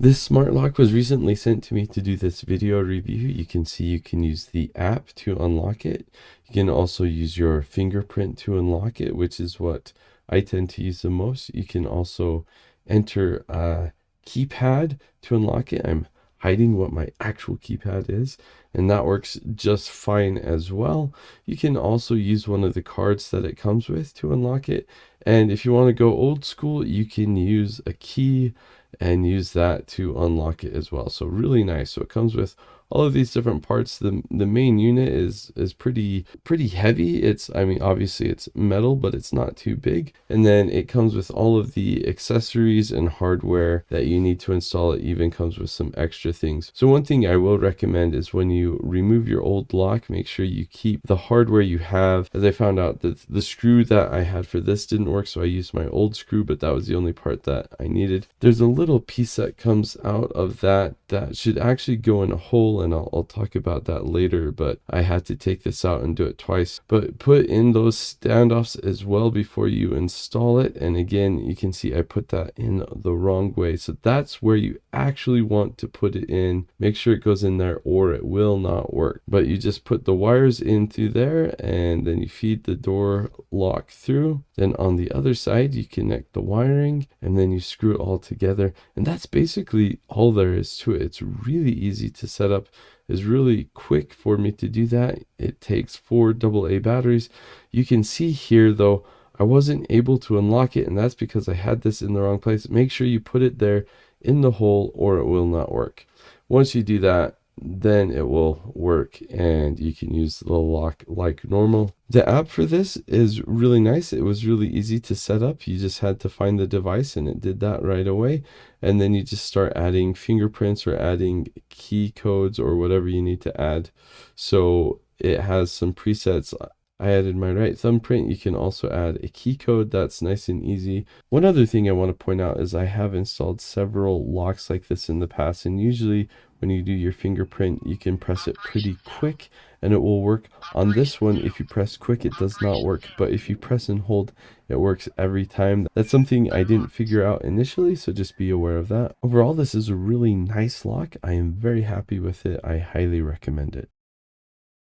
This smart lock was recently sent to me to do this video review. You can see you can use the app to unlock it. You can also use your fingerprint to unlock it, which is what I tend to use the most. You can also enter a keypad to unlock it. I'm hiding what my actual keypad is, and that works just fine as well. You can also use one of the cards that it comes with to unlock it. And if you want to go old school, you can use a key and use that to unlock it as well. So really nice. So it comes with all of these different parts. The main unit is pretty heavy. I mean, obviously it's metal, but it's not too big. And then it comes with all of the accessories and hardware that you need to install. It even comes with some extra things. So one thing I will recommend is when you remove your old lock, make sure you keep the hardware you have. As I found out that the screw that I had for this didn't work, so I used my old screw, but that was the only part that I needed. There's a little piece that comes out of that should actually go in a hole, and I'll talk about that later, but I had to take this out and do it twice. But put in those standoffs as well before you install it. And again, you can see I put that in the wrong way. So that's where you actually want to put it in. Make sure it goes in there or it will not work. But you just put the wires in through there, and then you feed the door lock through. Then on the other side, you connect the wiring, and then you screw it all together. And that's basically all there is to it. It's really easy to set up. It's really quick for me to do that. It takes 4 AA batteries. You can see here though, I wasn't able to unlock it, and that's because I had this in the wrong place. Make sure you put it there in the hole or it will not work. Once you do that, then it will work and you can use the lock like normal. The app for this is really nice. It was really easy to set up. You just had to find the device and it did that right away. And then you just start adding fingerprints or adding key codes or whatever you need to add. So it has some presets. I added my right thumbprint. You can also add a key code. That's nice and easy. One other thing I want to point out is I have installed several locks like this in the past, and usually when you do your fingerprint, you can press it pretty quick and it will work. On this one, if you press quick, it does not work, but if you press and hold, it works every time. That's something I didn't figure out initially, so just be aware of that. Overall, this is a really nice lock. I am very happy with it. I highly recommend it.